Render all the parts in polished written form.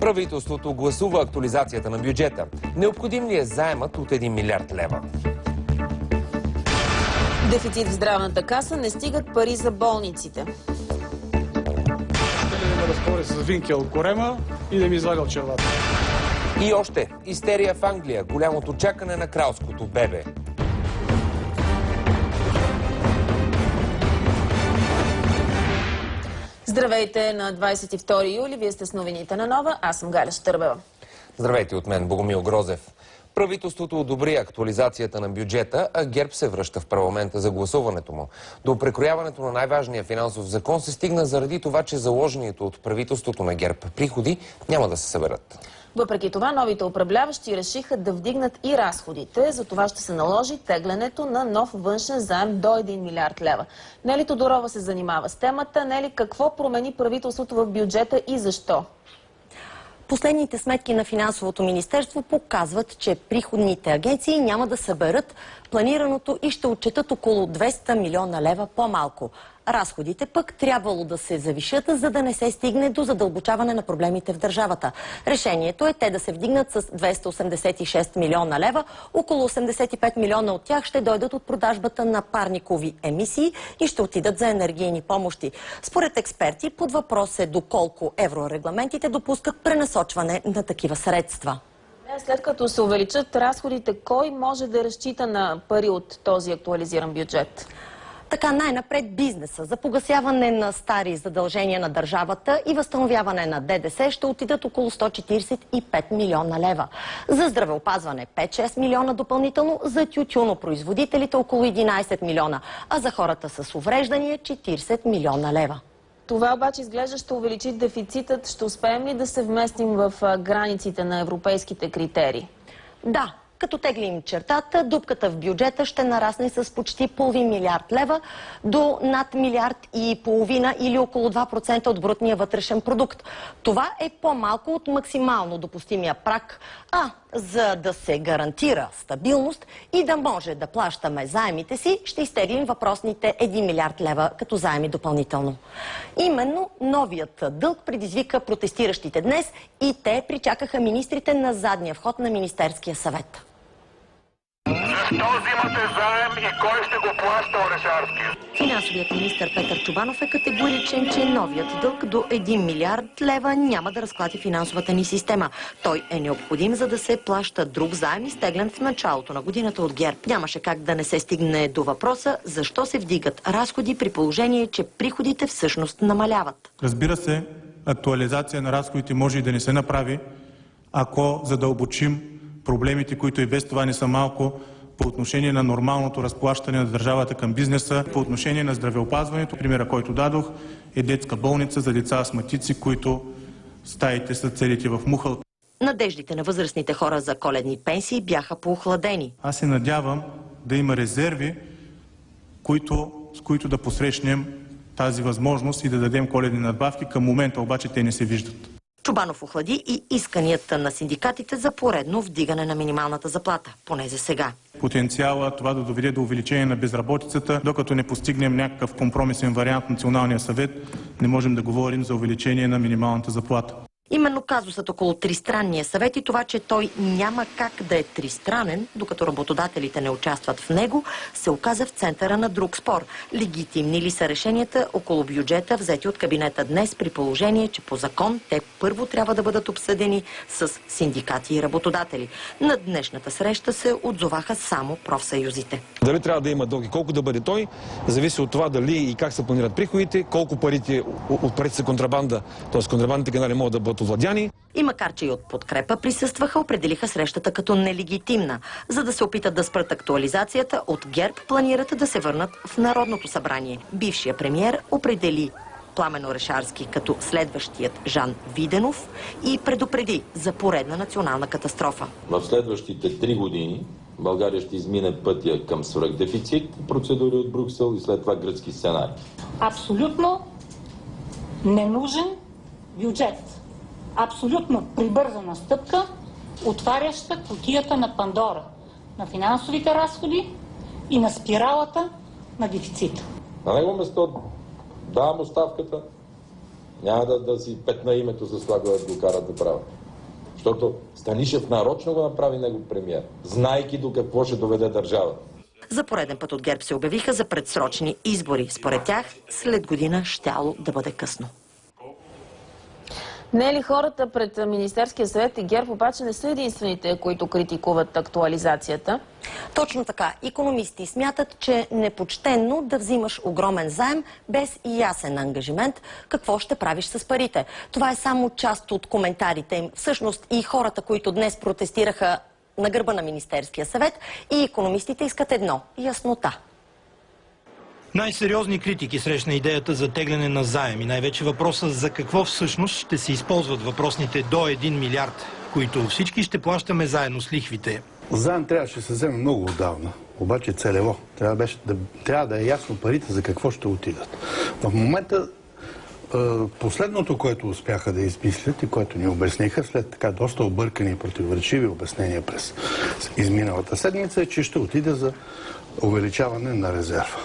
Правителството гласува актуализацията на бюджета. Необходим ли е заемът от 1 милиард лева? Дефицит в здравната каса, не стигат пари за болниците. Ще да ме разтвори с винкел корема и да ми излага от червата. И още истерия в Англия. Голямото чакане на кралското бебе. Здравейте на 22 юли. Вие сте с новините на Нова. Аз съм Галя Щърбева. Здравейте от мен, Богомил Грозев. Правителството одобри актуализацията на бюджета, а ГЕРБ се връща в парламента за гласуването му. До прекрояването на най-важния финансов закон се стигна заради това, че заложените от правителството на ГЕРБ приходи няма да се съберат. Въпреки това, новите управляващи решиха да вдигнат и разходите. За това ще се наложи теглянето на нов външен заем до 1 милиард лева. Нели Тодорова се занимава с темата. Нели, какво промени правителството в бюджета и защо? Последните сметки на Финансовото министерство показват, че приходните агенции няма да съберат планираното и ще отчетат около 200 милиона лева по-малко. Разходите пък трябвало да се завишат, за да не се стигне до задълбочаване на проблемите в държавата. Решението е те да се вдигнат с 286 милиона лева. Около 85 милиона от тях ще дойдат от продажбата на парникови емисии и ще отидат за енергийни помощи. Според експерти, под въпрос е доколко еврорегламентите допускат пренасочване на такива средства. След като се увеличат разходите, кой може да разчита на пари от този актуализиран бюджет? Така най-напред бизнеса за погасяване на стари задължения на държавата и възстановяване на ДДС ще отидат около 145 милиона лева. За здравеопазване 5-6 милиона допълнително, за тютюнопроизводителите около 11 милиона, а за хората с увреждания 40 милиона лева. Това обаче изглежда ще увеличи дефицитът. Ще успеем ли да се вместим в границите на европейските критерии? Да. Като теглим чертата, дупката в бюджета ще нарасне с почти половин милиард лева до над милиард и половина или около 2% от брутния вътрешен продукт. Това е по-малко от максимално допустимия праг, а за да се гарантира стабилност и да може да плащаме заемите си, ще изтеглим въпросните 1 милиард лева като заеми допълнително. Именно новият дълг предизвика протестиращите днес и те причакаха министрите на задния вход на Министерския съвет. Защо взимате заем и кой ще го плаща, Орешарски? Финансовият министър Петър Чобанов е категоричен, че новият дълг до 1 милиард лева няма да разклати финансовата ни система. Той е необходим, за да се плаща друг заем, изтеглен в началото на годината от ГЕРБ. Нямаше как да не се стигне до въпроса защо се вдигат разходи при положение, че приходите всъщност намаляват. Разбира се, актуализация на разходите може и да не се направи, ако задълбочим проблемите, които и без това не са малко, по отношение на нормалното разплащане на държавата към бизнеса, по отношение на здравеопазването. Примера, който дадох, е детска болница за деца астматици, които стаите са целите в мухъл. Надеждите на възрастните хора за коледни пенсии бяха поохладени. Аз се надявам да има резерви, с които да посрещнем тази възможност и да дадем коледни надбавки. Към момента обаче те не се виждат. Чобанов охлади и исканията на синдикатите за поредно вдигане на минималната заплата, поне за сега. Потенциала това да доведе до увеличение на безработицата, докато не постигнем някакъв компромисен вариант в Националния съвет, не можем да говорим за увеличение на минималната заплата. Именно казусът около тристранния съвет и това, че той няма как да е тристранен, докато работодателите не участват в него, се оказа в центъра на друг спор. Легитимни ли са решенията около бюджета, взети от кабинета днес, при положение, че по закон те първо трябва да бъдат обсъдени с синдикати и работодатели. На днешната среща се отзоваха само профсъюзите. Дали трябва да има дълг и колко да бъде той, зависи от това дали и как се планират приходите, колко парите от парите са контрабанда, т.е. контрабандните канали могат да бъдат овладяни. И макар че и от подкрепа присъстваха, определиха срещата като нелегитимна. За да се опитат да спрат актуализацията, от ГЕРБ планират да се върнат в Народното събрание. Бившия премиер определи Пламен Орешарски като следващият Жан Виденов и предупреди за поредна национална катастрофа. В следващите 3 години България ще измине пътя към свръхдефицит, процедури от Брюксел и след това гръцки сценарий. Абсолютно ненужен бюджет. Абсолютно прибързана стъпка, отваряща кутията на Пандора, на финансовите разходи и на спиралата на дефицита. На него место давам оставката Няма да си петна името с това, което го карат да правят. Защото Станишев нарочно го направи него премиер, знайки до какво ще доведе държавата. За пореден път от ГЕРБ се обявиха за предсрочни избори. Според тях, след година щяло да бъде късно. Не е ли хората пред Министерския съвет и ГЕРБ обаче не са единствените, които критикуват актуализацията? Точно така. икономисти смятат, че е непочтенно да взимаш огромен заем без ясен ангажимент какво ще правиш с парите. Това е само част от коментарите им. Всъщност и хората, които днес протестираха на гърба на Министерския съвет, и икономистите искат едно – яснота. Най-сериозни критики срещна идеята за тегляне на заем и най-вече въпроса за какво всъщност ще се използват въпросните до 1 милиард, които всички ще плащаме заедно с лихвите. Заем трябваше да се вземе много отдавна, обаче целево. Трябва да е ясно парите за какво ще отидат. В момента последното, което успяха да измислят и което ни обясниха след така доста объркани и противоречиви обяснения през изминалата седмица, е, че ще отиде за увеличаване на резерва.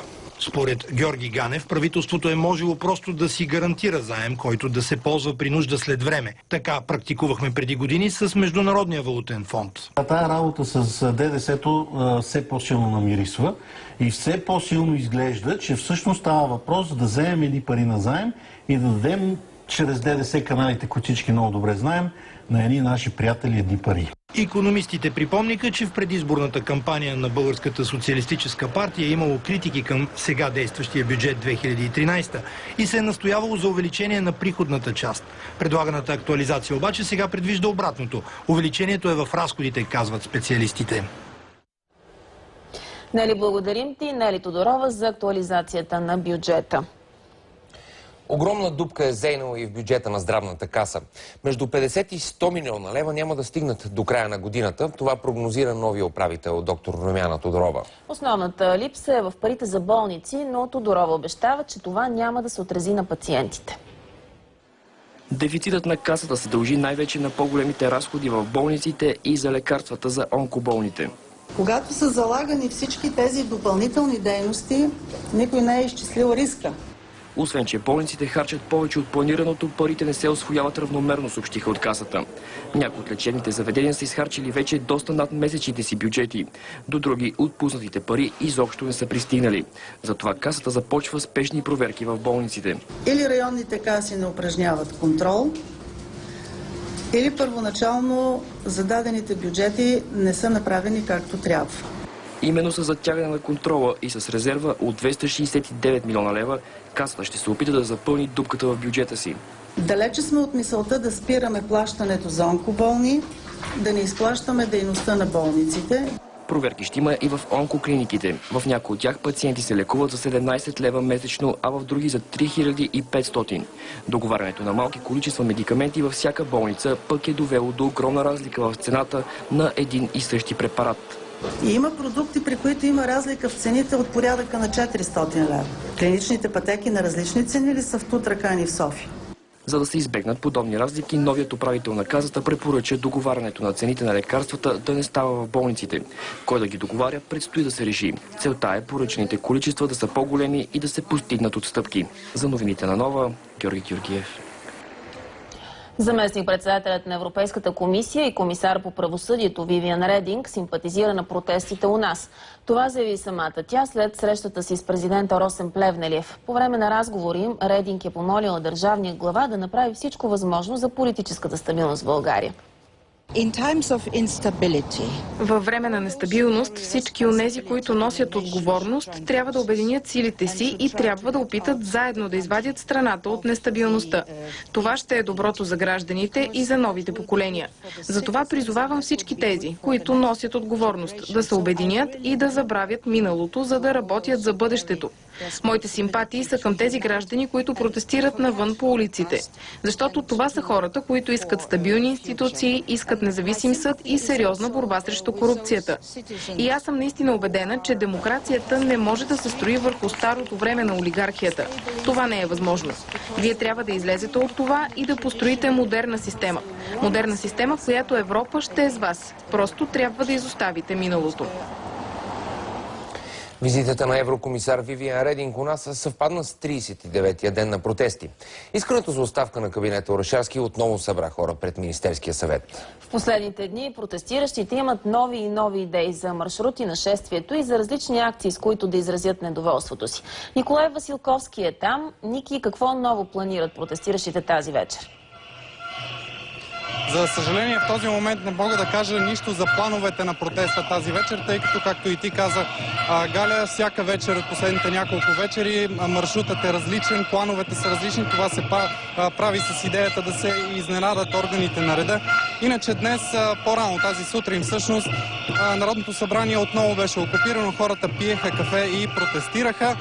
Според Георги Ганев, правителството е можело просто да си гарантира заем, който да се ползва при нужда след време. Така практикувахме преди години с Международния валутен фонд. Тая работа с ДДС-то все по-силно намирисва и все по-силно изглежда, че всъщност става въпрос да вземем едни пари на заем и да дадем чрез ДДС каналите, които всички много добре знаем, на едни наши приятели едни пари. Икономистите припомниха, че в предизборната кампания на Българската социалистическа партия е имало критики към сега действащия бюджет 2013 и се е настоявало за увеличение на приходната част. Предлаганата актуализация обаче сега предвижда обратното. Увеличението е в разходите, казват специалистите. Нели, благодарим ти, Нели Тодорова, за актуализацията на бюджета. Огромна дупка е зейнала и в бюджета на здравната каса. Между 50 и 100 милиона лева няма да стигнат до края на годината. Това прогнозира новия управител доктор Румяна Тодорова. Основната липса е в парите за болници, но Тодорова обещава, че това няма да се отрази на пациентите. Дефицитът на касата се дължи най-вече на по-големите разходи в болниците и за лекарствата за онкоболните. Когато са залагани всички тези допълнителни дейности, никой не е изчислил риска. Освен, че болниците харчат повече от планираното, парите не се усвояват равномерно, съобщиха от касата. Някои от лечебните заведения са изхарчили вече доста над месечните си бюджети. До други отпуснатите пари изобщо не са пристигнали. Затова касата започва спешни проверки в болниците. Или районните каси не упражняват контрол, или първоначално зададените бюджети не са направени както трябва. Именно с затягане на контрола и с резерва от 269 милиона лева, касата ще се опита да запълни дупката в бюджета си. Далече сме от мисълта да спираме плащането за онкоболни, да не изплащаме дейността на болниците. Проверки ще има и в онкоклиниките. В някои от тях пациенти се лекуват за 17 лева месечно, а в други за 3500. Договарянето на малки количества медикаменти във всяка болница пък е довело до огромна разлика в цената на един и същи препарат. И има продукти, при които има разлика в цените от порядъка на 400 лева. Клиничните пътеки на различни цени ли са в Тутракан и в София? За да се избегнат подобни разлики, новият управител на касата препоръча договарянето на цените на лекарствата да не става в болниците. Кой да ги договаря, предстои да се реши. Целта е поръчените количества да са по-големи и да се постигнат отстъпки. За новините на Нова, Георги Георгиев. Заместник-председателят на Европейската комисия и комисар по правосъдието Вивиан Рединг симпатизира на протестите у нас. Това заяви самата тя след срещата си с президента Росен Плевнелиев. По време на разговори Рединг е помолила държавния глава да направи всичко възможно за политическата стабилност в България. Във време на нестабилност всички онези, които носят отговорност, трябва да обединят силите си и трябва да опитат заедно да извадят страната от нестабилността. Това ще е доброто за гражданите и за новите поколения. Затова призовавам всички тези, които носят отговорност, да се обединят и да забравят миналото, за да работят за бъдещето. Моите симпатии са към тези граждани, които протестират навън по улиците. Защото това са хората, които искат стабилни институции, искат независим съд и сериозна борба срещу корупцията. И аз съм наистина убедена, че демокрацията не може да се строи върху старото време на олигархията. Това не е възможно. Вие трябва да излезете от това и да построите модерна система. Модерна система, в която Европа ще е с вас. Просто трябва да изоставите миналото. Визитата на еврокомисар Вивиан Рединг у нас съвпадна с 39-я ден на протести. Искането за оставка на кабинета Орешарски отново събра хора пред Министерския съвет. В последните дни протестиращите имат нови и нови идеи за маршрути на шествието и за различни акции, с които да изразят недоволството си. Николай Василковски е там. Ники, какво ново планират протестиращите тази вечер? За съжаление, в този момент не мога да кажа нищо за плановете на протеста тази вечер, тъй като, както и ти каза, Галя, всяка вечер от последните няколко вечери маршрутът е различен, плановете са различни. Това се прави с идеята да се изненадат органите на реда. Иначе днес, по-рано тази сутрин, всъщност, Народното събрание отново беше окупирано, хората пиеха кафе и протестираха.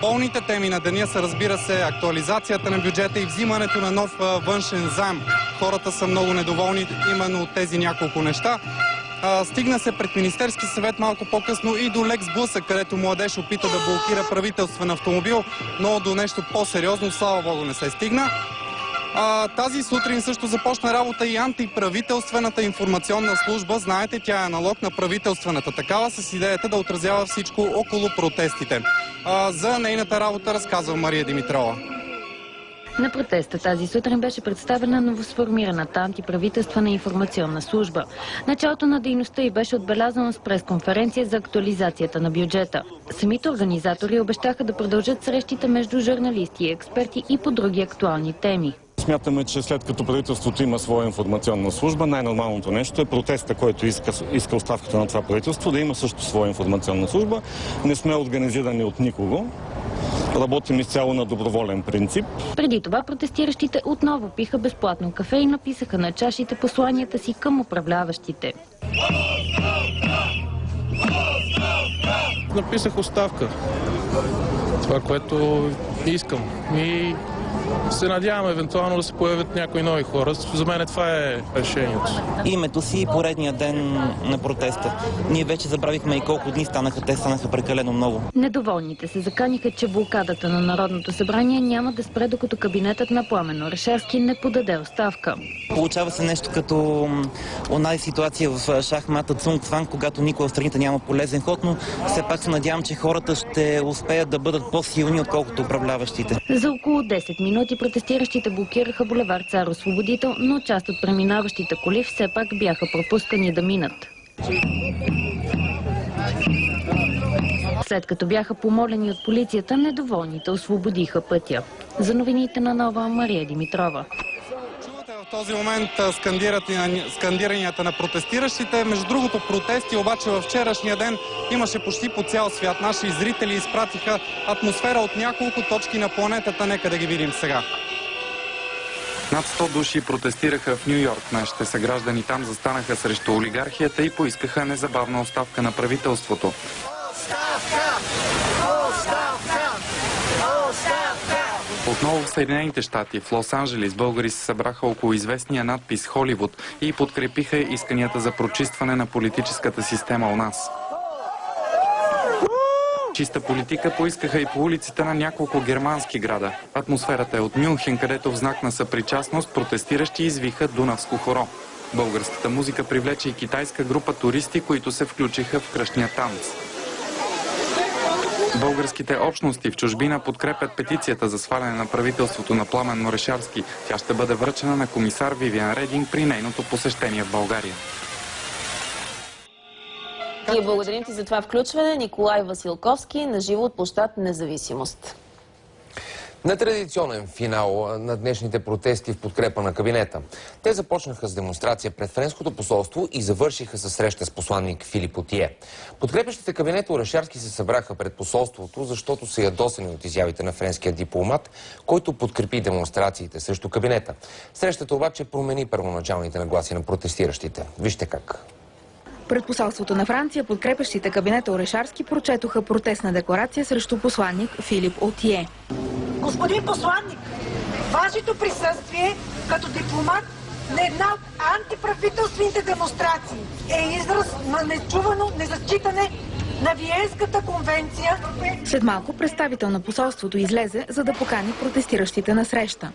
Болните теми на деня са, разбира се, актуализацията на бюджета и взимането на нов външен заем. Хората са много недоволни именно от тези няколко неща. Стигна се пред Министерски съвет малко по-късно и до Лекс Блъсък, където младеж опита да блокира правителствен автомобил, но до нещо по-сериозно, слава Богу, не се стигна. Тази сутрин също започна работа и антиправителствената информационна служба. Знаете, тя е аналог на правителствената такава, с идеята да отразява всичко около протестите. За нейната работа разказва Мария Димитрова. На протеста тази сутрин беше представена новосформираната антиправителствена информационна служба. Началото на дейността й беше отбелязано с пресконференция за актуализацията на бюджета. Самите организатори обещаха да продължат срещите между журналисти и експерти и по други актуални теми. Смятаме, че след като правителството има своя информационна служба, най-нормалното нещо е протеста, който иска оставката на това правителство, да има също своя информационна служба. Не сме организирани от никого. Работим изцяло на доброволен принцип. Преди това протестиращите отново пиха безплатно кафе и написаха на чашите посланията си към управляващите. Написах оставка. Това, което искам. И се надявам евентуално да се появят някои нови хора. За мен това е решението. Името си и поредния ден на протеста. Ние вече забравихме и колко дни станаха. Те станаха прекалено много. Недоволните се заканиха, че блокадата на Народното събрание няма да спре, докато кабинетът на Пламен Орешарски не подаде оставка. Получава се нещо като онази ситуация в шахмата Цунг-Цванг, когато никой в страните няма полезен ход, но все пак се надявам, че хората ще успеят да бъдат по-силни, отколкото управляващите. За около 10 минути протестиращите блокираха булевард Цар Освободител, но част от преминаващите коли все пак бяха пропускани да минат. След като бяха помолени от полицията, недоволните освободиха пътя. За новините на Нова, Мария Димитрова. В този момент скандиранията на протестиращите. Между другото, протести обаче във вчерашния ден имаше почти по цял свят. Наши зрители изпратиха атмосфера от няколко точки на планетата. Нека да ги видим сега. Над 100 души протестираха в Ню Йорк. Нашите съграждани там застанаха срещу олигархията и поискаха незабавна оставка на правителството. Отново в Съединените щати, в Лос-Анджелис, българи се събраха около известния надпис Холивуд и подкрепиха исканията за прочистване на политическата система у нас. Чиста политика поискаха и по улиците на няколко германски града. Атмосферата е от Мюнхен, където в знак на съпричастност протестиращи извиха Дунавско хоро. Българската музика привлече и китайска група туристи, които се включиха в кръстния танц. Българските общности в чужбина подкрепят петицията за сваляне на правителството на Пламен Орешарски. Тя ще бъде връчена на комисар Вивиан Рединг при нейното посещение в България. Ние благодарим ти за това включване. Николай Василковски, наживо от площад Независимост. На традиционен финал на днешните протести в подкрепа на кабинета. Те започнаха с демонстрация пред френското посолство и завършиха със среща с посланник Филип Отие. Подкрепящите кабинета Орешарски се събраха пред посолството, защото са ядосани от изявите на френския дипломат, който подкрепи демонстрациите срещу кабинета. Срещата обаче промени първоначалните нагласи на протестиращите. Вижте как. Пред посолството на Франция подкрепящите кабинета Орешарски прочетоха протестна декларация срещу посланник Филип Отие. Господин посланник, вашето присъствие като дипломат на една от антиправителствените демонстрации е израз на нечувано незачитане на Виенската конвенция. След малко представител на посолството излезе, за да покани протестиращите на среща.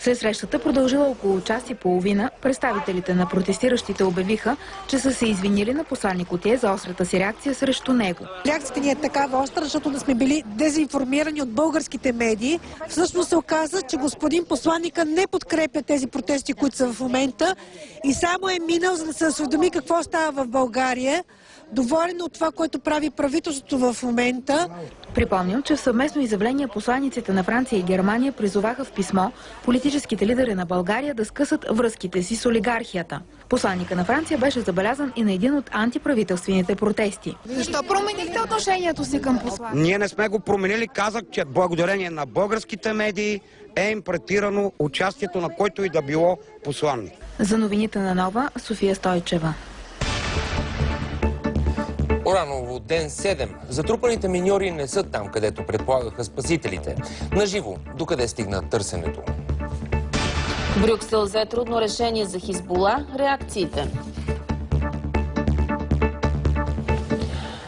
След срещата, продължила около час и половина, представителите на протестиращите обявиха, че са се извинили на посланник Отие за острата си реакция срещу него. Реакцията ни е такава остра, защото да сме били дезинформирани от българските медии. Всъщност се оказа, че господин посланника не подкрепя тези протести, които са в момента и само е минал, за да се осведоми какво става в България. Доволен от това, което прави правителството в момента. Припомням, че в съвместно изявление посланиците на Франция и Германия призоваха в писмо политическите лидери на България да скъсат връзките си с олигархията. Посланника на Франция беше забелязан и на един от антиправителствените протести. Защо променихте отношението си към посланника? Ние не сме го променили. Казах, че благодарение на българските медии е импретирано участието на който и да било посланник. За новините на Нова, София Стойчева. Ораново, ден 7. Затрупаните миньори не са там, където предполагаха спасителите. Наживо, докъде стигна търсенето. Брюксел взе трудно решение за Хизбула. Реакциите.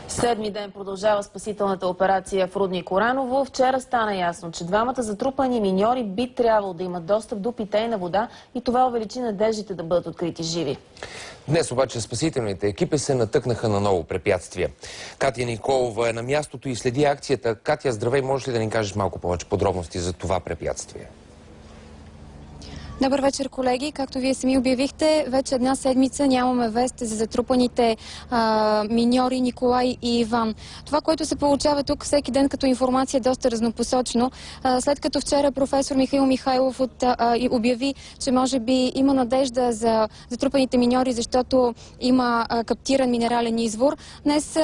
Седми ден продължава спасителната операция в рудник Ораново. Вчера стана ясно, че двамата затрупани миньори би трябвало да имат достъп до питейна вода и това увеличи надеждите да бъдат открити живи. Днес обаче спасителните екипи се натъкнаха на ново препятствие. Катя Николова е на мястото и следи акцията. Катя, здравей, можеш ли да ни кажеш малко повече подробности за това препятствие? Добър вечер, колеги. Както вие сами обявихте, вече една седмица нямаме вест за затрупаните миньори Николай и Иван. Това, което се получава тук всеки ден като информация е доста разнопосочно. След като вчера професор Михаил Михайлов обяви, че може би има надежда за затрупаните миньори, защото има каптиран минерален извор, днес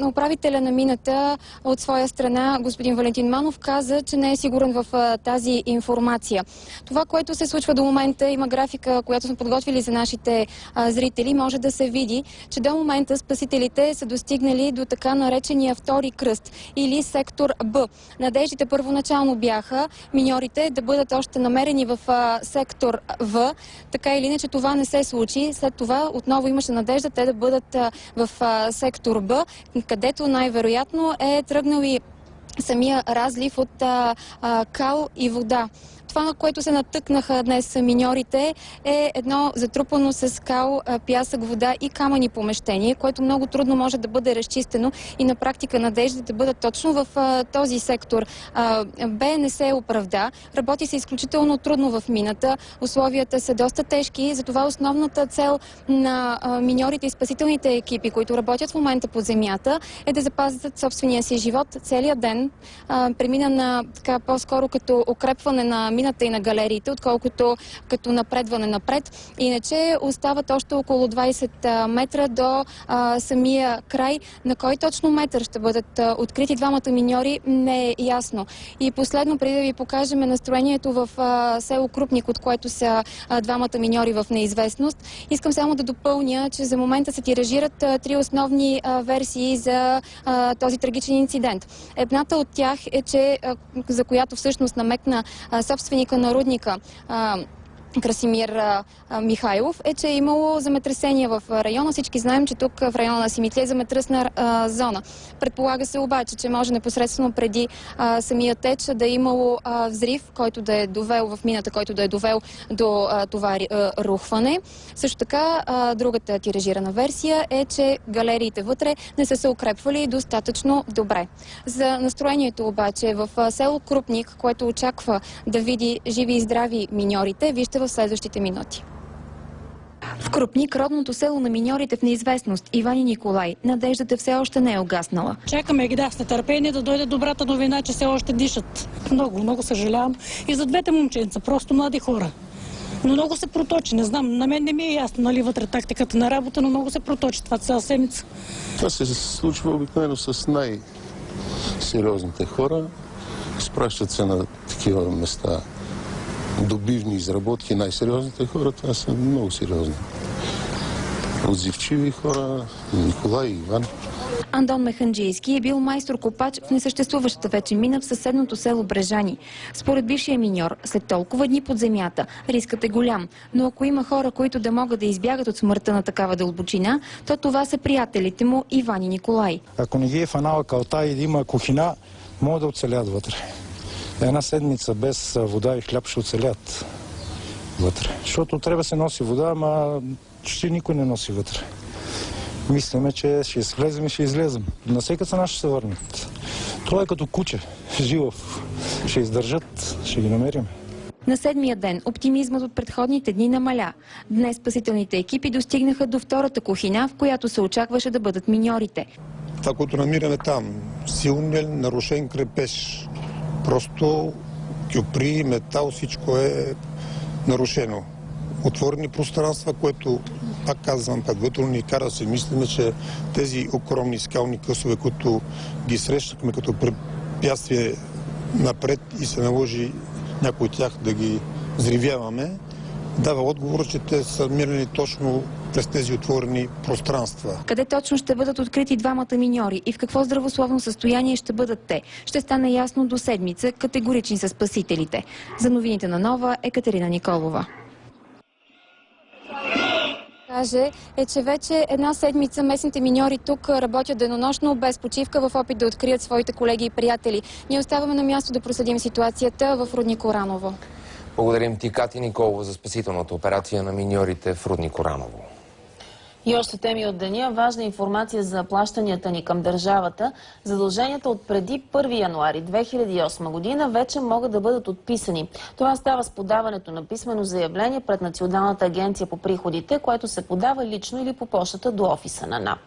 управителя на мината от своя страна, господин Валентин Манов, каза, че не е сигурен в тази информация. Това, което се случва до момента, има графика, която сме подготвили за нашите зрители, може да се види, че до момента спасителите са достигнали до така наречения втори кръст или сектор Б. Надеждите първоначално бяха миньорите да бъдат още намерени в сектор В. Така или иначе това не се случи. След това отново имаше надежда те да бъдат в сектор Б, където най-вероятно е тръгнал и самия разлив от кал и вода. Това, на което се натъкнаха днес миньорите, е едно затрупано с кал, пясък, вода и камъни помещение, което много трудно може да бъде разчистено и на практика надеждите да бъдат точно в този сектор. Б не се оправда. Работи се изключително трудно в мината. Условията са доста тежки, затова основната цел на миньорите и спасителните екипи, които работят в момента под земята, е да запазят собствения си живот целият ден. Премина на така по-скоро като укрепване на мината и на галериите, отколкото като напредване напред. Иначе остават още около 20 метра до самия край. На кой точно метър ще бъдат открити двамата миньори, не е ясно. И последно, преди да ви покажем настроението в село Крупник, от което са двамата миньори в неизвестност, искам само да допълня, че за момента се тиражират три основни версии за този трагичен инцидент. Едната от тях е, че за която всъщност намекна собственика на рудника Красимир Михайлов, е, че е имало земетресение в района. Всички знаем, че тук в района на Симитли е земетръсна зона. Предполага се обаче, че може непосредствено преди самия теч да е имало взрив, който да е довел в мината, който да е довел до това рухване. Също така, другата тиражирана версия е, че галериите вътре не са се укрепвали достатъчно добре. За настроението обаче в село Крупник, което очаква да види живи и здрави миньорите, вижте в следващите минути. В Крупник, родното село на миньорите в неизвестност, Иван и Николай, надеждата все още не е угаснала. Чакаме ги с нетърпение да дойде добрата новина, че все още дишат. Много съжалявам. И за двете момченца, просто млади хора. Но много се проточи, не знам, на мен не ми е ясно, нали, вътре тактиката на работа, но много се проточи това цяла седмица. Това се случва обикновено с най-сериозните хора. Изпращат се на такива места добивни изработки. Най-сериозните хора, това са много сериозни. Отзивчиви хора, Николай и Иван. Андон Механджийски е бил майстор-копач в несъществуващата вече мина в съседното село Брежани. Според бившия миньор, след толкова дни под земята, рискът е голям. Но ако има хора, които да могат да избягат от смъртта на такава дълбочина, то това са приятелите му Иван и Николай. Ако не ги е фанала калта и да има кухина, могат да оцелят вътре. Една седмица без вода и хляб ще оцелят. вътре. Защото трябва да се носи вода, ама почти никой не носи вътре. Мислиме, че ще влезем и ще излезем. На всяка цена ще се върнат. Това е като куче, жилав. Ще издържат, ще ги намерим. На седмия ден оптимизмът от предходните дни намаля. Днес спасителните екипи достигнаха до втората кухина, в която се очакваше да бъдат миньорите. Това, което намираме там, силен нарушен крепеж. Просто кюпри, метал, всичко е нарушено. Отворени пространства, което, пак казвам, предварително ни кара да се мислиме, че тези огромни скални късове, които ги срещахме като препятствие напред и се наложи някои от тях да ги взривяваме, дава отговор, че те са мирени точно през тези отворени пространства. Къде точно ще бъдат открити двамата миньори и в какво здравословно състояние ще бъдат те, ще стане ясно до седмица, категорични са спасителите. За новините на Нова, Екатерина Николова. Е, че вече една седмица местните миньори тук работят денонощно, без почивка, в опит да открият своите колеги и приятели. Ние оставаме на място да проследим ситуацията в рудник Ураново. Благодарим ти, Кати Николова, за спасителната операция на миньорите в рудник Ураново. И още теми от деня. Важна информация за плащанията ни към държавата. Задълженията от преди 1 януари 2008 година вече могат да бъдат отписани. Това става с подаването на писмено заявление пред Националната агенция по приходите, което се подава лично или по пощата до офиса на НАП.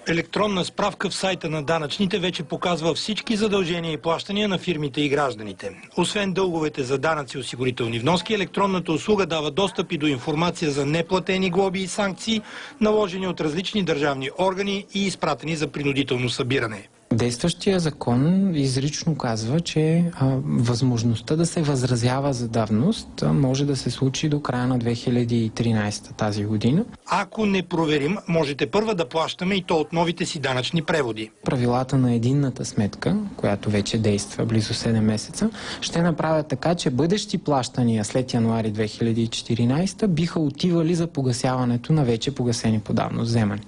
Електронна справка в сайта на данъчните вече показва всички задължения и плащания на фирмите и гражданите. Освен дълговете за данъци и осигурителни вноски, електронната услуга дава достъп и до информация за неплатени глоби и санкции, наложени от различни държавни органи и изпратени за принудително събиране. Действащия закон изрично казва, че възможността да се възразява за давност може да се случи до края на 2013 тази година. Ако не проверим, можете първа да плащаме и то от новите си данъчни преводи. Правилата на единната сметка, която вече действа близо 7 месеца, ще направят така, че бъдещи плащания след януари 2014 биха отивали за погасяването на вече погасени по давност вземания.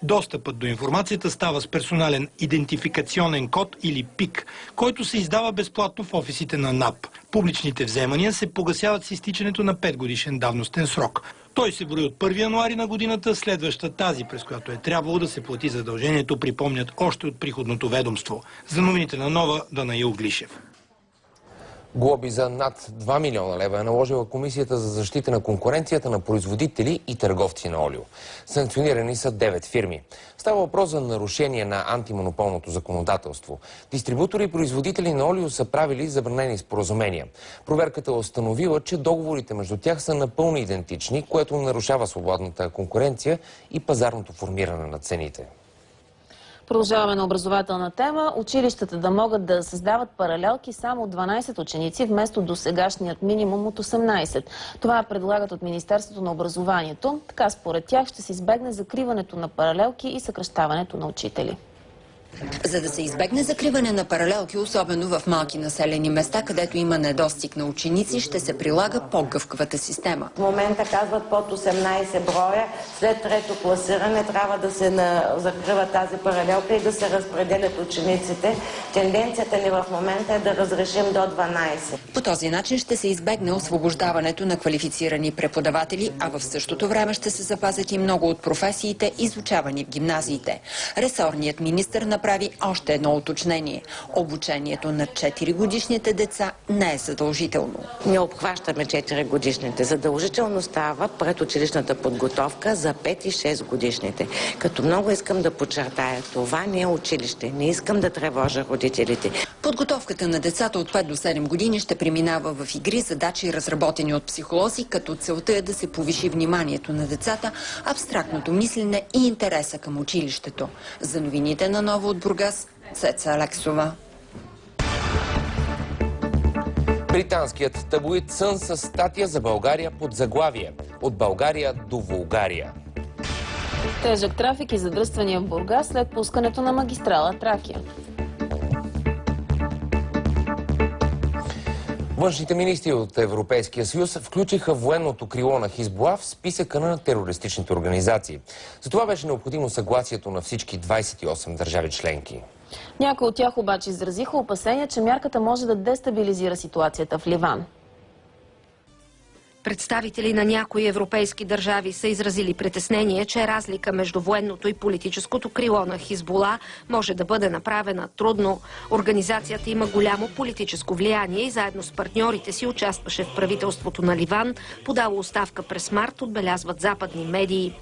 Достъпът до информацията става с персонален идентификационен код или ПИК, който се издава безплатно в офисите на НАП. Публичните вземания се погасяват с изтичането на 5-годишен давностен срок. Той се брои от 1 януари на годината, следваща тази, през която е трябвало да се плати задължението, припомнят още от приходното ведомство. За новините на Нова, Данаил Глишев. Глоби за над 2 милиона лева е наложила Комисията за защита на конкуренцията на производители и търговци на олио. Санкционирани са 9 фирми. Става въпрос за нарушение на антимонополното законодателство. Дистрибутори и производители на олио са правили забранени споразумения. Проверката е установила, че договорите между тях са напълно идентични, което нарушава свободната конкуренция и пазарното формиране на цените. Продължаваме на образователна тема. Училищата да могат да създават паралелки само от 12 ученици, вместо досегашният минимум от 18. Това предлагат от Министерството на образованието. Така според тях ще се избегне закриването на паралелки и съкращаването на учители. За да се избегне закриване на паралелки, особено в малки населени места, където има недостиг на ученици, ще се прилага по-гъвкавата система. В момента казват под 18 броя, след трето класиране трябва да се закрива тази паралелка и да се разпределят учениците. Тенденцията ни в момента е да разрешим до 12. По този начин ще се избегне освобождаването на квалифицирани преподаватели, а в същото време ще се запазят и много от професиите, изучавани в гимназиите. Ресорният министър направи още едно уточнение. Обучението на 4-годишните деца не е задължително. Не обхващаме 4-годишните. Задължително става предучилищната подготовка за 5 и 6-годишните. Като много искам да подчертая, това не е училище. Не искам да тревожа родителите. Подготовката на децата от 5 до 7 години ще преминава в игри, задачи, разработени от психолози, като целта е да се повиши вниманието на децата, абстрактното мислене и интереса към училището. За новините на Нова от Бургас, Цеца Алексова. Британският таблоид Сън с статия за България под заглавие "От България до Вулгария". Тежък трафик и задръствания в Бургас след пускането на магистрала Тракия. Външните министри от Европейския съюз включиха военното крило на Хизбула в списъка на терористичните организации. За това беше необходимо съгласието на всички 28 държави членки. Някои от тях обаче изразиха опасения, че мярката може да дестабилизира ситуацията в Ливан. Представители на някои европейски държави са изразили притеснение, че разлика между военното и политическото крило на Хизбула може да бъде направена трудно. Организацията има голямо политическо влияние и заедно с партньорите си участваше в правителството на Ливан, подало оставка през март, отбелязват западни медии.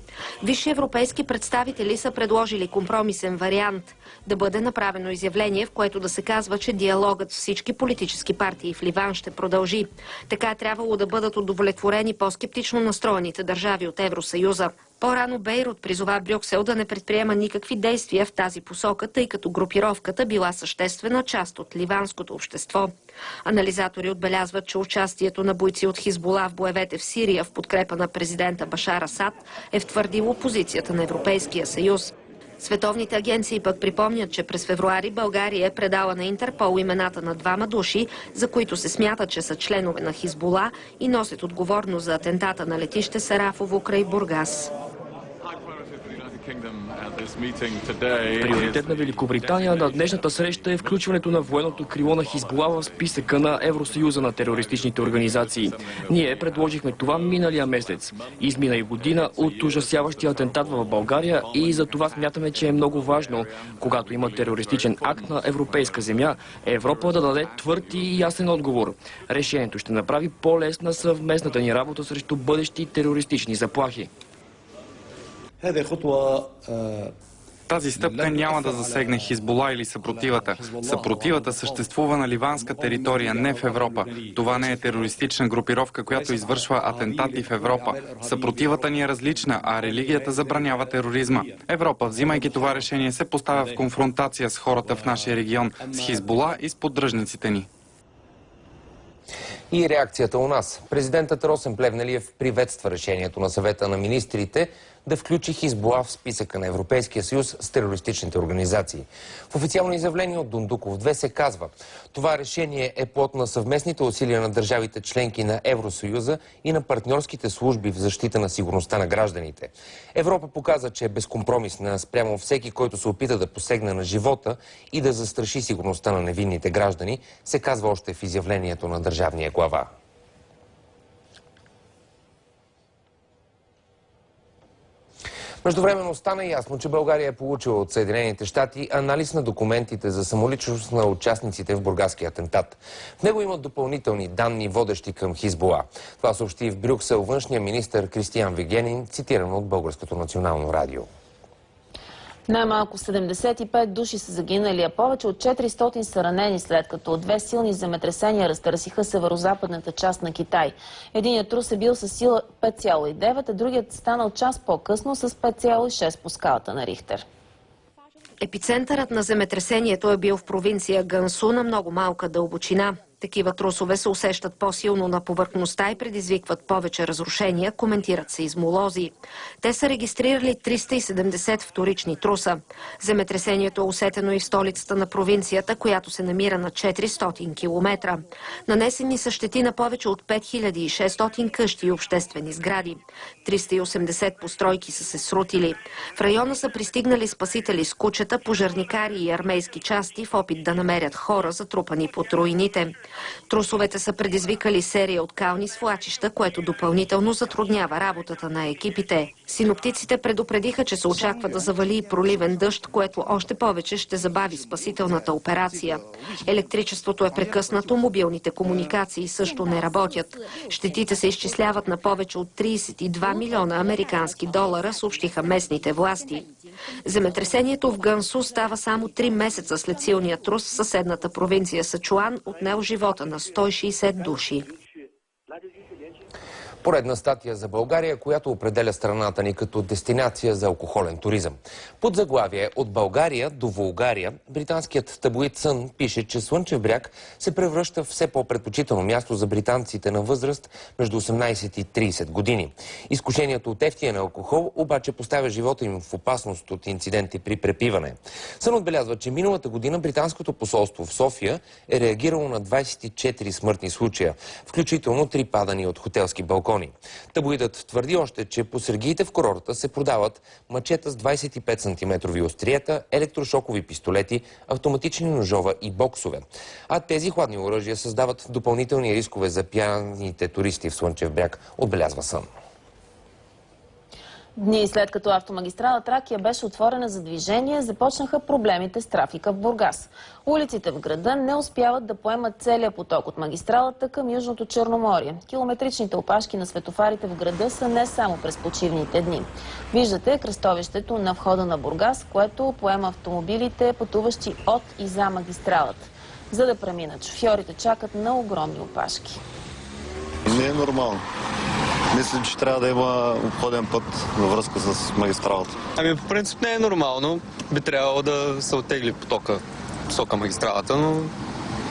Висши европейски представители са предложили компромисен вариант – да бъде направено изявление, в което да се казва, че диалогът с всички политически партии в Ливан ще продължи. Така е трябвало да бъдат удовлетворени по-скептично настроените държави от Евросъюза. По-рано Бейрут призова Брюксел да не предприема никакви действия в тази посока, тъй като групировката била съществена част от ливанското общество. Анализатори отбелязват, че участието на бойци от Хизбула в боевете в Сирия в подкрепа на президента Башар Асад е втвърдило позицията на Европейския съюз. Световните агенции пък припомнят, че през февруари България е предала на Интерпол имената на 2 души, за които се смята, че са членове на Хизбула и носят отговорност за атентата на летище Сарафово край Бургас. Приоритет на Великобритания на днешната среща е включването на военното крило на Хизбула в списъка на Евросъюза на терористичните организации. Ние предложихме това миналия месец. Измина и година от ужасяващия атентат в България и за това смятаме, че е много важно, когато има терористичен акт на европейска земя, Европа да даде твърд и ясен отговор. Решението ще направи по-лесна съвместната ни работа срещу бъдещи терористични заплахи. Тази стъпка няма да засегне Хизбула или съпротивата. Съпротивата съществува на ливанска територия, не в Европа. Това не е терористична групировка, която извършва атентати в Европа. Съпротивата ни е различна, а религията забранява тероризма. Европа, взимайки това решение, се поставя в конфронтация с хората в нашия регион, с Хизбула и с поддръжниците ни. И реакцията у нас. Президентът Росен Плевнелиев приветства решението на съвета на министрите да включи Хизбула в списъка на Европейския съюз с терористичните организации. В официално изявление от Дундуков 2 се казва: това решение е плод на съвместните усилия на държавите членки на Евросъюза и на партньорските служби в защита на сигурността на гражданите. Европа показа, че е безкомпромисна спрямо всеки, който се опита да посегне на живота и да застраши сигурността на невинните граждани, се казва още в изявлението на държавния глава. Междувременно стана ясно, че България е получила от Съединените щати анализ на документите за самоличност на участниците в бургаския атентат. В него има допълнителни данни, водещи към Хизбула. Това съобщи в Брюксел външния министър Кристиан Вигенин, цитиран от Българското национално радио. Най-малко 75 души са загинали, а повече от 400 са ранени, след като 2 силни земетресения разтърсиха северозападната част на Китай. Единият трус е бил със сила 5,9, а другият станал час по-късно с 5,6 по скалата на Рихтер. Епицентърът на земетресението е бил в провинция Гансу на много малка дълбочина. Такива трусове се усещат по-силно на повърхността и предизвикват повече разрушения, коментират сейзмолози. Те са регистрирали 370 вторични труса. Земетресението е усетено и в столицата на провинцията, която се намира на 400 км. Нанесени са щети на повече от 5600 къщи и обществени сгради. 380 постройки са се срутили. В района са пристигнали спасители с кучета, пожарникари и армейски части в опит да намерят хора, затрупани под руините. Трусовете са предизвикали серия от кални свлачища, което допълнително затруднява работата на екипите. Синоптиците предупредиха, че се очаква да завали и проливен дъжд, което още повече ще забави спасителната операция. Електричеството е прекъснато, мобилните комуникации също не работят. Щетите се изчисляват на повече от 32 милиона американски долара, съобщиха местните власти. Земетресението в Гансу става само 3 месеца след силния трус в съседната провинция Сачуан, отнел живота на 160 души. Поредна статия за България, която определя страната ни като дестинация за алкохолен туризъм. Под заглавие "От България до Вулгария" британският таблоид Сън пише, че Слънчев бряг се превръща в все по-предпочитано място за британците на възраст между 18 и 30 години. Изкушението от евтиен алкохол обаче поставя живота им в опасност от инциденти при препиване. Сън отбелязва, че миналата година британското посолство в София е реагирало на 24 смъртни случая, включително 3 падани от хотелски балкони. милиони. Таблоидът твърди още, че по сергиите в курорта се продават мачета с 25 см остриета, електрошокови пистолети, автоматични ножова и боксове. А тези хладни оръжия създават допълнителни рискове за пияните туристи в Слънчев бряг, отбелязва Сън. Дни след като автомагистрала Тракия беше отворена за движение, започнаха проблемите с трафика в Бургас. Улиците в града не успяват да поемат целия поток от магистралата към Южното Черноморие. Километричните опашки на светофарите в града са не само през почивните дни. Виждате кръстовището на входа на Бургас, което поема автомобилите, пътуващи от и за магистралата. За да преминат, шофьорите чакат на огромни опашки. Не е нормално. Мисля, че трябва да има обходен път във връзка с магистралата. Ами по принцип не е нормално. Би трябвало да се оттегли потока посока магистралата, но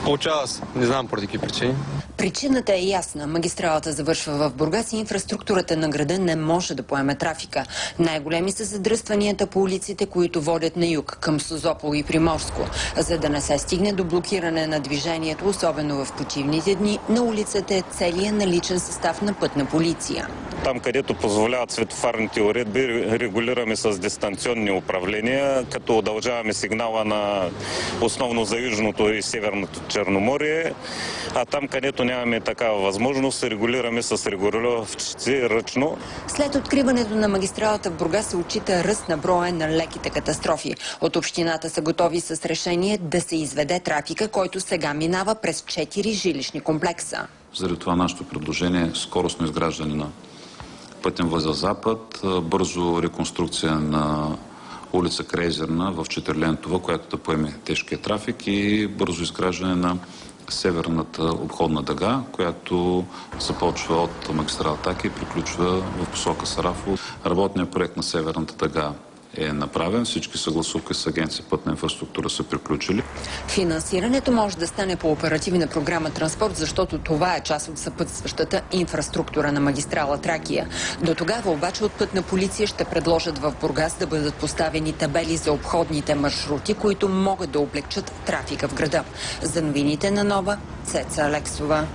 получава се. Не знам поради какви причини. Причината е ясна. Магистралата завършва в Бургас и инфраструктурата на града не може да поеме трафика. Най-големи са задръстванията по улиците, които водят на юг, към Созопол и Приморско. За да не се стигне до блокиране на движението, особено в почивните дни, на улицата е целият наличен състав на пътна полиция. Там, където позволяват светофарните уредби, регулираме с дистанционни управления, като удължаваме сигнала на основно за Южното и Северното Черноморие, а там, където нямаме такава възможност, регулираме с регулировчици ръчно. След откриването на магистралата в Бургас се отчита ръст на броя на леките катастрофи. От общината са готови с решение да се изведе трафика, който сега минава през 4 жилищни комплекса. Заради това нашето предложение е скоростно изграждане на пътен възел Запад, бързо реконструкция на улица Крейзерна в Четирлентова, която да поеме тежкия трафик, и бързо изграждане на северната обходна дъга, която започва от магистрала Тракия и приключва в посока Сарафово. Работният проект на северната дъга е направен. Всички съгласувки с Агенция пътна инфраструктура са приключили. Финансирането може да стане по оперативна програма Транспорт, защото това е част от съпътстващата инфраструктура на магистрала Тракия. До тогава обаче от пътна полиция ще предложат в Бургас да бъдат поставени табели за обходните маршрути, които могат да облегчат трафика в града. За новините на Нова, Цеца Алексова.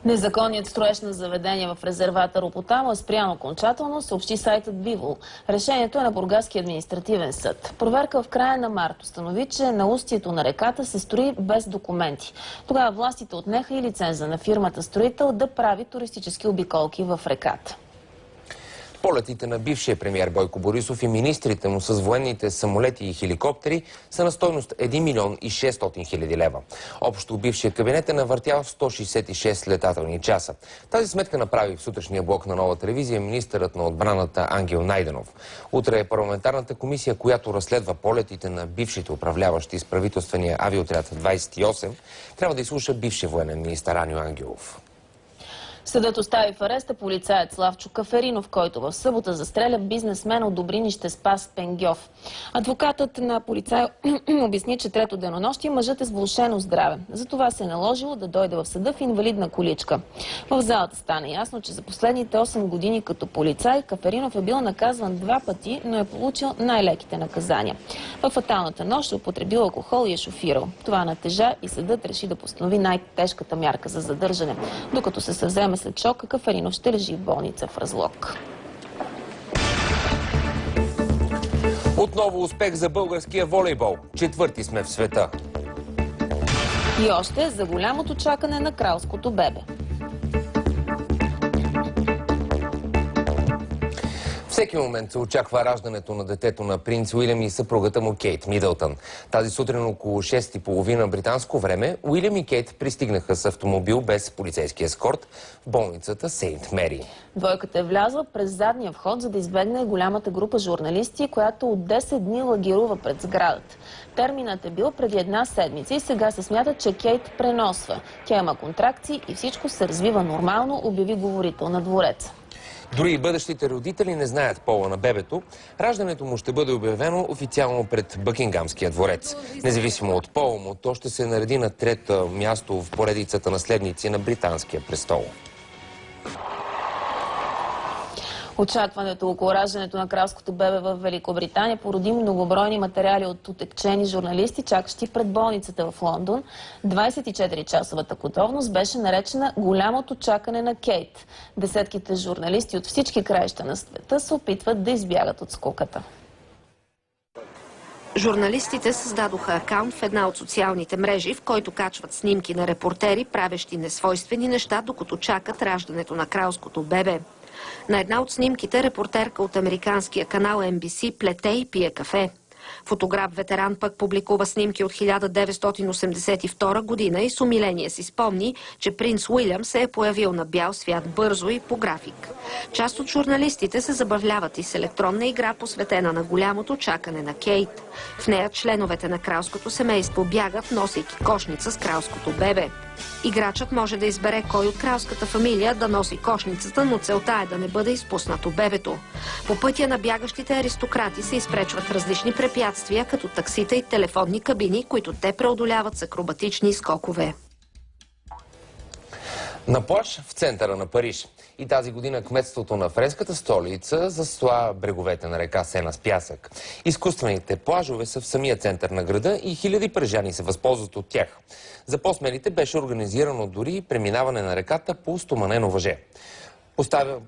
Незаконният строеж на заведения в резервата Ропотамо е спрян окончателно, съобщи сайтът Бивол. Решението е на Бургаски административен съд. Проверка в края на март установи, че на устието на реката се строи без документи. Тогава властите отнеха и лиценза на фирмата строител да прави туристически обиколки в реката. Полетите на бившия премиер Бойко Борисов и министрите му с военните самолети и хеликоптери са на стойност 1 милион и 600 хиляди лева. Общо бившия кабинет е навъртял 166 летателни часа. Тази сметка направи в сутрешния блок на Нова телевизия министърът на отбраната Ангел Найденов. Утре е парламентарната комисия, която разследва полетите на бившите управляващи с правителствения авиотряд 28, трябва да изслуша бившия военен министър Аню Ангелов. Съдът остави в ареста полицаят Славчо Каферинов, който в събота застреля бизнесмен от Добринище Спас Пенгьов. Адвокатът на полицай обясни, че трето денонощие мъжът е с влошено здраве. Затова се е наложило да дойде в съда в инвалидна количка. В залата стана ясно, че за последните 8 години като полицай Каферинов е бил наказван 2 пъти, но е получил най-леките наказания. В фаталната нощ е употребил алкохол и е шофирал. Това натежа и съдът реши да постанови най-тежката мярка за задържане. Докато се съвземе след шока, Каферинов ще лежи в болница в Разлог. Отново успех за българския волейбол. 4-ти сме в света. И още за голямото чакане на кралското бебе. Всеки момент се очаква раждането на детето на принц Уилям и съпругата му Кейт Мидълтън. Тази сутрин около 6:30 британско време Уилям и Кейт пристигнаха с автомобил без полицейски ескорт в болницата Сейнт Мери. Двойката е влязла през задния вход, за да избегне голямата група журналисти, която от 10 дни лагерува пред сградата. Терминът е бил преди 1 седмица и сега се смята, че Кейт преносва. Тя има контракции и всичко се развива нормално, обяви говорител на двореца. Дори и бъдещите родители не знаят пола на бебето. Раждането му ще бъде обявено официално пред Бъкингамския дворец. Независимо от пола му, то ще се нареди на 3-то място в поредицата наследници на британския престол. Очакването около раждането на кралското бебе в Великобритания породи многобройни материали от отекчени журналисти, чакащи пред болницата в Лондон. 24-часовата готовност беше наречена голямото чакане на Кейт. Десетките журналисти от всички краища на света се опитват да избягат от скуката. Журналистите създадоха акаунт в една от социалните мрежи, в който качват снимки на репортери, правещи несвойствени неща, докато чакат раждането на кралското бебе. На една от снимките репортерка от американския канал NBC плете и пие кафе. Фотограф-ветеран пък публикува снимки от 1982 година и с умиление си спомни, че принц Уилям се е появил на бял свят бързо и по график. Част от журналистите се забавляват и с електронна игра, посветена на голямото чакане на Кейт. В нея членовете на кралското семейство бягат, носейки кошница с кралското бебе. Играчът може да избере кой от кралската фамилия да носи кошницата, но целта е да не бъде изпуснато бебето. По пътя на бягащите аристократи се изпречват различни препятствия, като таксита и телефонни кабини, които те преодоляват с акробатични скокове. На плаж в центъра на Париж. И тази година кметството на френската столица застлаа бреговете на река Сена с пясък. Изкуствените плажове са в самия център на града и хиляди парижани се възползват от тях. За по-смелите беше организирано дори преминаване на реката по стоманено въже.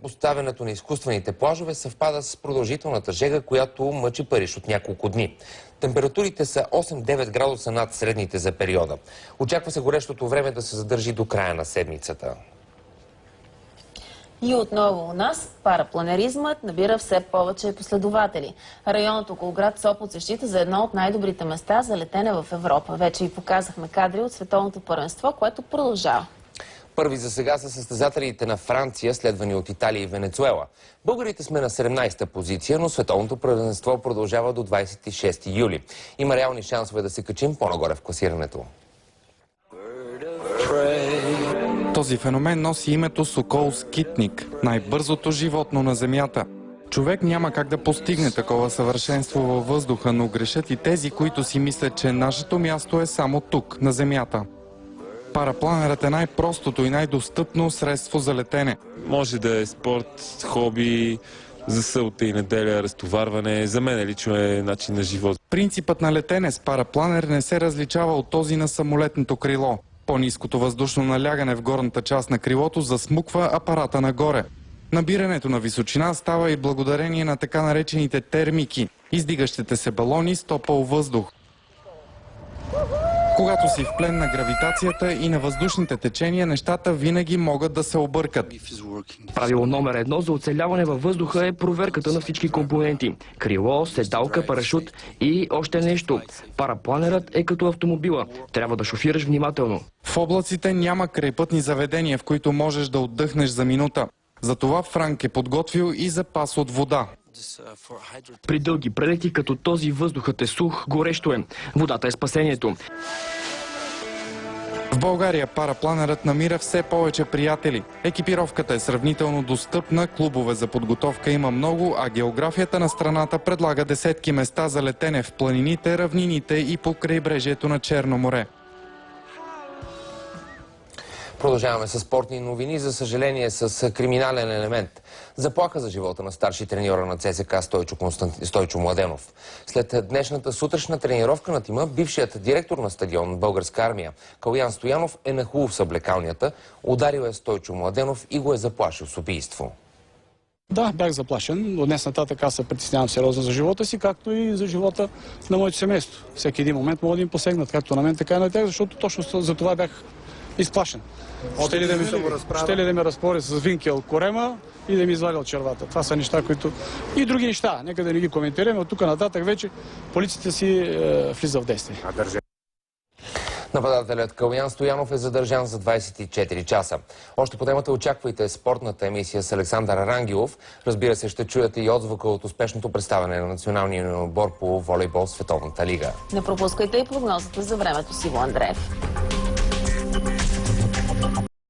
Поставянето на изкуствените плажове съвпада с продължителната жега, която мъчи Париж от няколко дни. Температурите са 8-9 градуса над средните за периода. Очаква се горещото време да се задържи до края на седмицата. И отново у нас парапланеризмът набира все повече последователи. Районът около град Сопот се счита за едно от най-добрите места за летене в Европа. Вече и показахме кадри от световното първенство, което продължава. Първи за сега са състезателите на Франция, следвани от Италия и Венецуела. Българите сме на 17-та позиция, но световното първенство продължава до 26 юли. Има реални шансове да се качим по-нагоре в класирането. Този феномен носи името сокол-скитник, най-бързото животно на Земята. Човек няма как да постигне такова съвършенство във въздуха, но грешат и тези, които си мислят, че нашето място е само тук, на Земята. Парапланерът е най-простото и най-достъпно средство за летене. Може да е спорт, хоби, за събота и неделя, разтоварване. За мен лично е начин на живот. Принципът на летене с парапланер не се различава от този на самолетното крило. По-ниското въздушно налягане в горната част на крилото засмуква апарата нагоре. Набирането на височина става и благодарение на така наречените термики, издигащите се балони с топъл въздух. Когато си в плен на гравитацията и на въздушните течения, нещата винаги могат да се объркат. Правило номер 1 за оцеляване във въздуха е проверката на всички компоненти. Крило, седалка, парашут и още нещо. Парапланерът е като автомобила. Трябва да шофираш внимателно. В облаците няма крайпътни заведения, в които можеш да отдъхнеш за минута. Затова Франк е подготвил и запас от вода. При дълги прелети като този въздухът е сух, горещо е. Водата е спасението. В България парапланерът намира все повече приятели. Екипировката е сравнително достъпна, клубове за подготовка има много, а географията на страната предлага десетки места за летене в планините, равнините и по крайбрежието на Черно море. Продължаваме с спортни новини, за съжаление с криминален елемент. Заплаха за живота на старши треньора на ЦСКА Стойчо Младенов. След днешната сутрешна тренировка на тима, бившият директор на стадион Българска армия Калуян Стоянов е нахлул в съблекалнията, ударил е Стойчо Младенов и го е заплашил с убийство. Да, бях заплашен. От днес нататък аз се притеснявам сериозно за живота си, както и за живота на моето семейство. Всеки един момент мога да им посегнат, както на мен, така и на тях, защото точно за това бях изплашен. Ще ли да ме разпори с винкел корема и да ми извади от червата. Това са неща, които... И други неща. Нека да не ги коментираме. От тук нататък вече полицията си влиза в действие. Нападателят Калуян Стоянов е задържан за 24 часа. Още по темата очаквайте спортната емисия с Александър Рангелов. Разбира се, ще чуете и отзвука от успешното представяне на националния отбор по волейбол в Световната лига. Не пропускайте и прогнозата за времето с Иво Андреев.